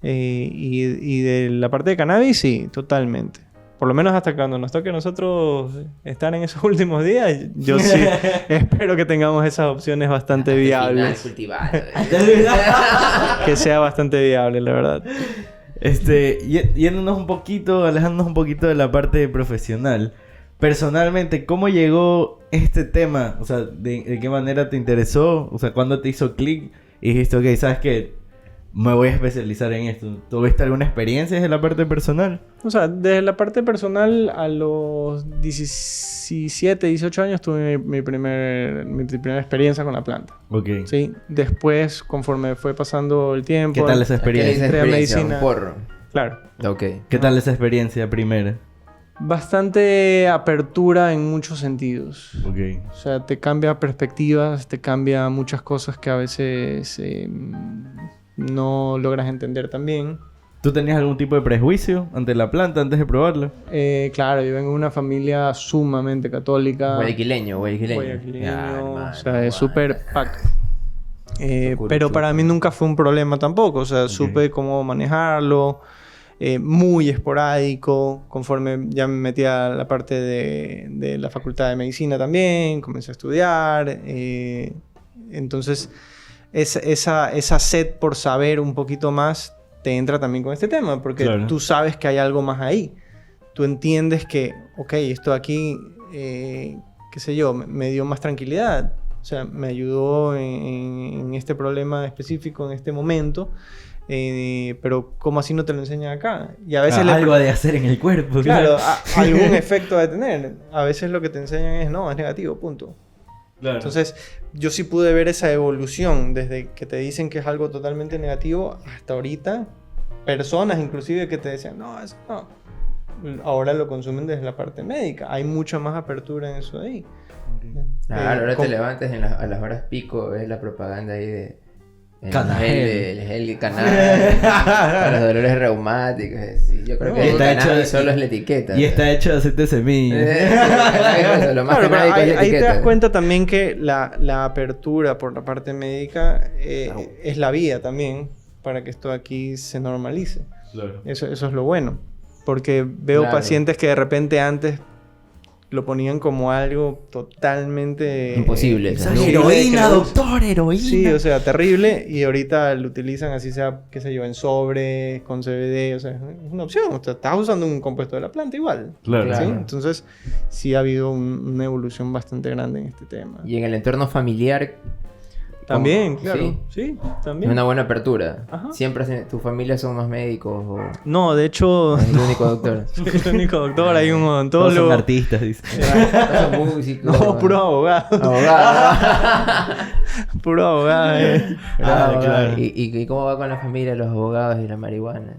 Y de la parte de cannabis, sí, totalmente. Por lo menos hasta cuando nos toque a nosotros estar en esos últimos días, yo sí espero que tengamos esas opciones bastante viables. Cultivado. Que sea bastante viable, la verdad. Yéndonos un poquito, alejándonos un poquito de la parte profesional. Personalmente, ¿cómo llegó este tema? O sea, ¿de qué manera te interesó? O sea, ¿cuándo te hizo clic y dijiste, ok, ¿sabes qué? Me voy a especializar en esto. ¿Tuviste alguna experiencia desde la parte personal? O sea, desde la parte personal, a los 17, 18 años tuve mi primera experiencia con la planta. Ok. ¿Sí? Después, conforme fue pasando el tiempo... ¿Qué tal esa experiencia? Entré a Medicina. medicina. Un porro. Claro. Ok. ¿Qué tal esa experiencia primera? Bastante apertura en muchos sentidos. Ok. O sea, te cambia perspectivas, te cambia muchas cosas que a veces no logras entender también. ¿Tú tenías algún tipo de prejuicio ante la planta antes de probarla? Claro, yo vengo de una familia sumamente católica. Guayaquileño. Guayaquileño, Ya, o hermano, sea, es guau. súper pack. Pero para mí nunca fue un problema tampoco. O sea, supe cómo manejarlo. Muy esporádico. Conforme ya me metí a la parte de la facultad de medicina también, comencé a estudiar. Entonces, esa sed por saber un poquito más te entra también con este tema, porque Claro. tú sabes que hay algo más ahí. Tú entiendes que, ok, esto aquí, qué sé yo, me dio más tranquilidad. O sea, me ayudó en este problema específico, en este momento. Pero ¿cómo así no te lo enseñan acá? Y a veces Algo de hacer en el cuerpo. claro, algún efecto de tener. A veces lo que te enseñan es no, es negativo, punto. Claro. Entonces, yo sí pude ver esa evolución desde que te dicen que es algo totalmente negativo hasta ahorita. Personas inclusive que te decían, no, eso no. Ahora lo consumen desde la parte médica. Hay mucha más apertura en eso ahí. Claro, ahora te ¿cómo? levantas a las horas pico, ves la propaganda ahí de... Canagel. El gel Canagel para los dolores reumáticos. Sí, yo creo No, que y el está hecho cannabis de- solo es la etiqueta. Y está hecho de aceite de semillas. Eso, lo más Claro, pero canónico es la ahí te etiqueta. das cuenta también que la apertura por la parte médica es la vía también para que esto aquí se normalice. Claro. Eso es lo bueno. Porque veo Claro. pacientes que de repente antes lo ponían como algo totalmente... Imposible. Esa No. heroína, doctor, heroína. Sí, o sea, terrible. Y ahorita lo utilizan así sea, qué sé yo, en sobre, con CBD. O sea, es una opción. O sea, estás usando un compuesto de la planta igual. Claro. ¿Sí? Claro. Entonces, sí ha habido una evolución bastante grande en este tema. Y en el entorno familiar, También, ¿cómo? claro. ¿Sí? Sí, Es también. una buena apertura. Ajá. Siempre tu familia son más médicos o No, de hecho... es el único doctor. soy el único doctor, hay un Todos son odontólogo. artistas, dice. Son músicos. No, puro abogado. Abogado. Puro abogado. Claro. ¿Y cómo va con la familia, los abogados y la marihuana?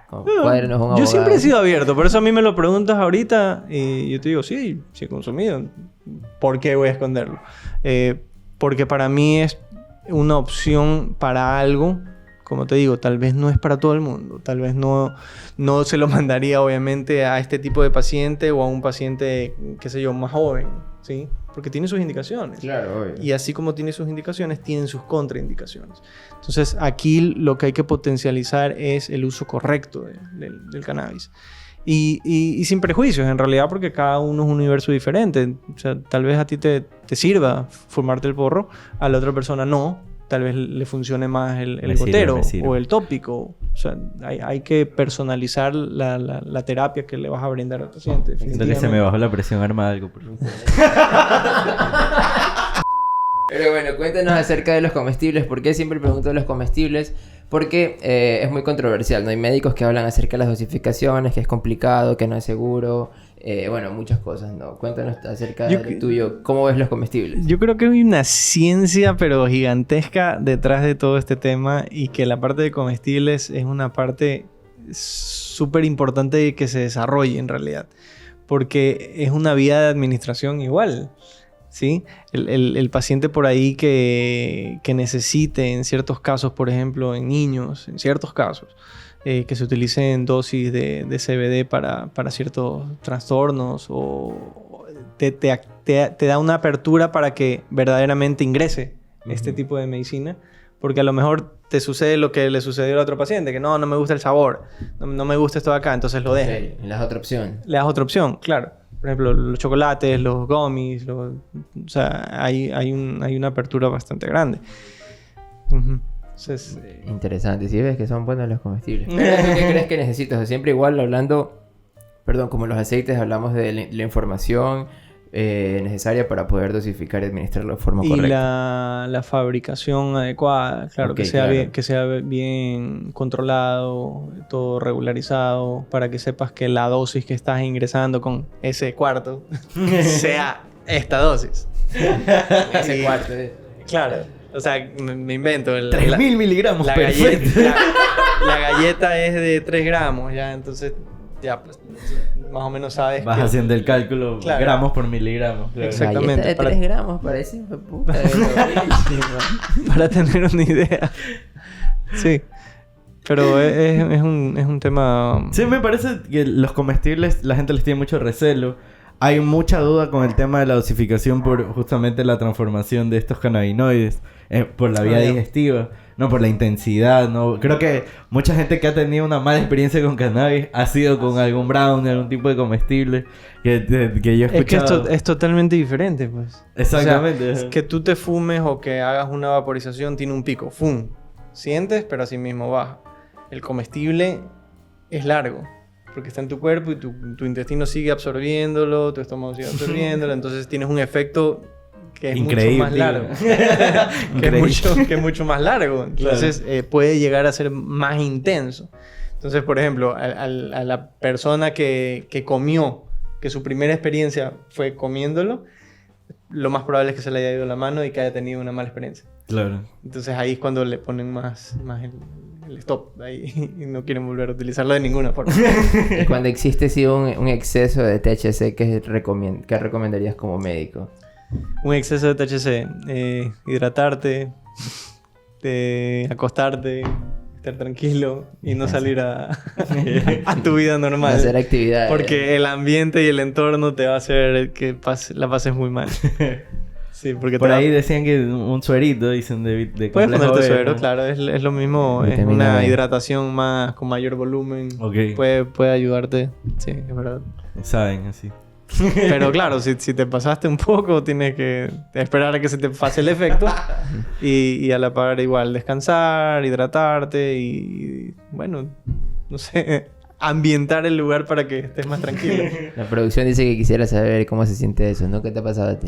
Cuádrenos un Yo abogado. siempre he sido abierto, por eso a mí me lo preguntas ahorita y yo te digo, sí, sí he consumido. ¿Por qué voy a esconderlo? Porque para mí es una opción para algo, como te digo, tal vez no es para todo el mundo. Tal vez no se lo mandaría obviamente a este tipo de paciente o a un paciente, qué sé yo, más joven, ¿sí? Porque tiene sus indicaciones. Claro, obvio. Y así como tiene sus indicaciones, tienen sus contraindicaciones. Entonces, aquí lo que hay que potencializar es el uso correcto del cannabis. Y sin prejuicios, en realidad, porque cada uno es un universo diferente. O sea, tal vez a ti te sirva fumarte el porro, a la otra persona no. Tal vez le funcione más el Me sirve, gotero me sirve. o el tópico. O sea, hay que personalizar la terapia que le vas a brindar al paciente. Siento que se me bajó la presión, arma algo. Por favor. Pero bueno, cuéntanos acerca de los comestibles. ¿Por qué siempre pregunto de los comestibles? Porque es muy controversial, ¿no? Hay médicos que hablan acerca de las dosificaciones, que es complicado, que no es seguro. Bueno, muchas cosas, ¿no? Cuéntanos acerca del tuyo. ¿Cómo ves los comestibles? Yo creo que hay una ciencia, pero gigantesca, detrás de todo este tema y que la parte de comestibles es una parte súper importante que se desarrolle en realidad. Porque es una vía de administración igual, ¿sí? El paciente por ahí que necesite en ciertos casos, por ejemplo, en niños, en ciertos casos, que se utilicen dosis de CBD para ciertos trastornos o te da una apertura para que verdaderamente ingrese este tipo de medicina, porque a lo mejor te sucede lo que le sucedió al otro paciente, que no me gusta el sabor, no me gusta esto de acá, entonces lo deja. Ok, la otra opción. Le das otra opción, claro. Por ejemplo, los chocolates, los gummies, o sea, hay una apertura bastante grande. Entonces, Interesante. Si ves que son buenos los comestibles. Pero, ¿qué crees que necesitas? O sea, siempre igual hablando... Perdón, como los aceites hablamos de la información necesaria para poder dosificar y administrarlo de forma y correcta. la fabricación adecuada, claro, Ok, que sea claro. que sea bien controlado, todo regularizado, para que sepas que la dosis que estás ingresando con ese cuarto sea esta dosis. Ese cuarto, Claro, o sea, me invento. 3.000 miligramos, la perfecto. galleta, la galleta es de 3 gramos, ya, entonces, ya, pues, más o menos sabes Vas que... haciendo el cálculo Claro. gramos por miligramos. Claro. Exacto. Exactamente, Galleta de para- 3 gramos, parece. hijo de puta, buenísimo. para tener una idea. Sí. Pero es un tema... Sí, me parece que los comestibles la gente les tiene mucho recelo. Hay mucha duda con el tema de la dosificación por justamente la transformación de estos cannabinoides por la vía Ah, ya. digestiva, no por la intensidad, no. Creo que mucha gente que ha tenido una mala experiencia con cannabis ha sido con algún brownie, algún tipo de comestible que yo he Es que escuchado. esto es totalmente diferente, pues. Exactamente. O sea, que tú te fumes o que hagas una vaporización tiene un pico. ¡Fum! Sientes, pero así mismo baja. El comestible es largo. Porque está en tu cuerpo y tu intestino sigue absorbiéndolo, tu estómago sigue absorbiéndolo. Entonces tienes un efecto que es Increíble. mucho más largo. que es mucho más largo. Entonces puede llegar a ser más intenso. Entonces, por ejemplo, a la persona que comió, que su primera experiencia fue comiéndolo, lo más probable es que se le haya ido la mano y que haya tenido una mala experiencia. Claro. Entonces ahí es cuando le ponen más el stop ahí y no quieren volver a utilizarlo de ninguna forma. Y cuando existe sí, un exceso de THC, ¿qué recomendarías como médico? Un exceso de THC, hidratarte, acostarte, estar tranquilo y no salir a tu vida normal. Hacer actividades. Porque el ambiente y el entorno te va a hacer que la pases muy mal. Sí, porque Por te va- ahí decían que un suerito, dicen, de puedes complejo ponerte B, suero, ¿no? claro, es lo mismo, es Vitamina una B. hidratación más con mayor volumen. Ok. Puede ayudarte, sí, es verdad. Saben, así. Pero claro, si te pasaste un poco, tienes que esperar a que se te pase el efecto. Y a la par igual descansar, hidratarte y bueno, no sé, ambientar el lugar para que estés más tranquilo. La producción dice que quisiera saber cómo se siente eso, ¿no? ¿Qué te ha pasado a ti?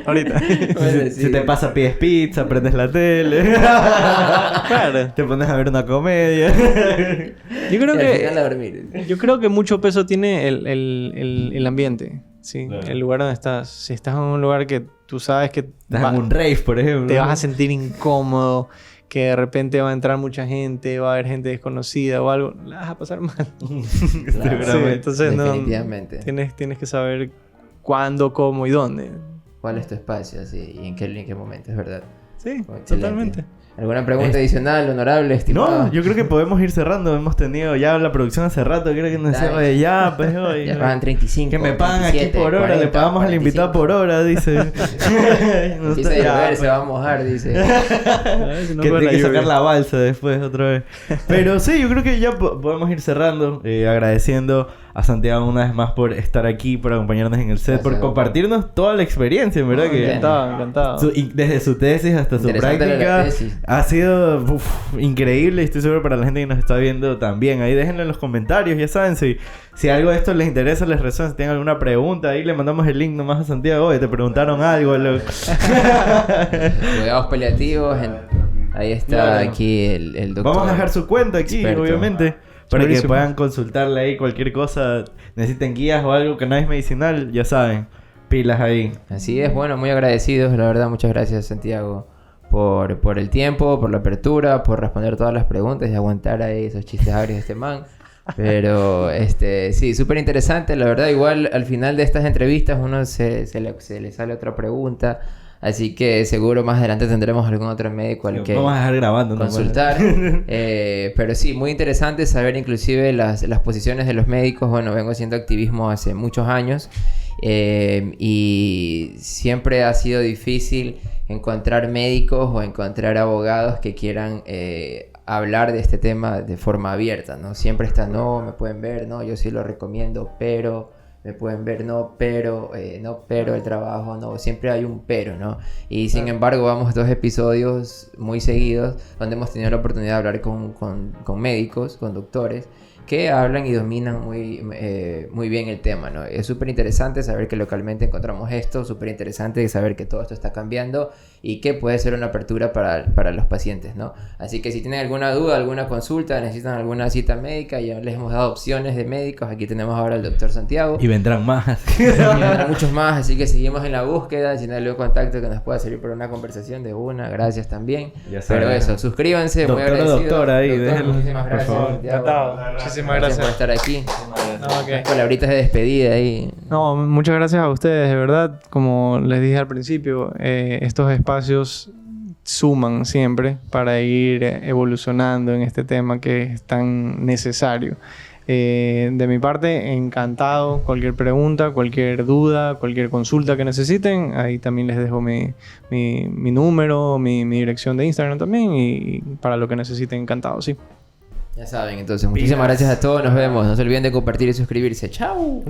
Ahorita. Bueno, Si te pasa, pides pizza, prendes la tele. Claro. Te pones a ver una comedia. Yo creo Y al final a que... dormir. Yo creo que mucho peso tiene el ambiente. Sí, Claro. el lugar donde estás. Si estás en un lugar que tú sabes que Estás en un rave, por ejemplo. te vas a sentir incómodo, que de repente va a entrar mucha gente, va a haber gente desconocida o algo, la vas a pasar mal. Seguramente. Sí, entonces Definitivamente. tienes que saber cuándo, cómo y dónde. ¿Cuál es tu espacio? Sí, y en qué momento, es verdad. Sí, Excelente. totalmente. ¿Alguna pregunta adicional, honorable, estimado? No, yo creo que podemos ir cerrando. Hemos tenido ya la producción hace rato. Creo que nos decía, Dale. oye, ya, pues, oye. Ya pagan 35. Que me pagan 27, aquí por hora. 40, Le pagamos al 45. invitado por hora, dice. No Empieza a está- llover, ya, se va a mojar, dice. Si no que con tiene la que sacar lluvia. la balsa después otra vez. Pero sí, yo creo que ya podemos ir cerrando. Agradeciendo a Santiago una vez más por estar aquí, por acompañarnos en el set, Gracias, por doctor. compartirnos toda la experiencia, en verdad. Muy que bien. Encantado. y desde su tesis hasta su Interesante la práctica tesis. ha sido increíble. Y estoy seguro para la gente que nos está viendo también. Ahí déjenlo en los comentarios, ya saben. Si algo de esto les interesa, les resuena, si tienen alguna pregunta, ahí le mandamos el link nomás a Santiago. Oye, te preguntaron algo. Cuidados paliativos. Ahí está Claro. aquí el doctor. Vamos a dejar su cuenta aquí, experto. obviamente. Para que Buenísimo. puedan consultarle ahí cualquier cosa. Necesiten guías o algo, cannabis medicinal, ya saben. Pilas ahí. Así es, bueno, muy agradecidos, la verdad, muchas gracias Santiago por el tiempo, por la apertura, por responder todas las preguntas y aguantar ahí esos chistes agrios de este man. Pero, sí, súper interesante, la verdad, igual al final de estas entrevistas uno se le sale otra pregunta, así que seguro más adelante tendremos algún otro médico al que Vamos a dejar grabando nomás. consultar. Pero sí, muy interesante saber inclusive las posiciones de los médicos. Bueno, vengo haciendo activismo hace muchos años y siempre ha sido difícil encontrar médicos o encontrar abogados que quieran hablar de este tema de forma abierta, ¿no? Siempre está, no, me pueden ver, no, yo sí lo recomiendo, pero... me pueden ver, no, pero el trabajo, no, siempre hay un pero, ¿no? Y sin embargo, vamos 2 episodios muy seguidos donde hemos tenido la oportunidad de hablar con médicos, con doctores, que hablan y dominan muy bien el tema, ¿no? Es súper interesante saber que localmente encontramos esto, súper interesante saber que todo esto está cambiando y que puede ser una apertura para los pacientes, ¿no? Así que si tienen alguna duda, alguna consulta, necesitan alguna cita médica, ya les hemos dado opciones de médicos. Aquí tenemos ahora al doctor Santiago. Y vendrán más. Y vendrán muchos más, así que seguimos en la búsqueda. Si no hay algún contacto que nos pueda servir para una conversación de una, gracias también. Ya saben. Pero eso, suscríbanse, muy Doctor o agradecido. doctora ahí, Doctor, déjenlo, muchísimas por gracias. favor. Santiago. Encantado. Muchísimas Gracias por gracias. estar aquí. No, ok. Palabritas de despedida ahí. No, muchas gracias a ustedes, de verdad. Como les dije al principio, estos espacios suman siempre para ir evolucionando en este tema que es tan necesario. De mi parte, encantado. Cualquier pregunta, cualquier duda, cualquier consulta que necesiten, ahí también les dejo mi número, mi dirección de Instagram también, y para lo que necesiten, encantado, sí. Ya saben, entonces, muchísimas gracias a todos. Nos vemos. No se olviden de compartir y suscribirse. ¡Chao!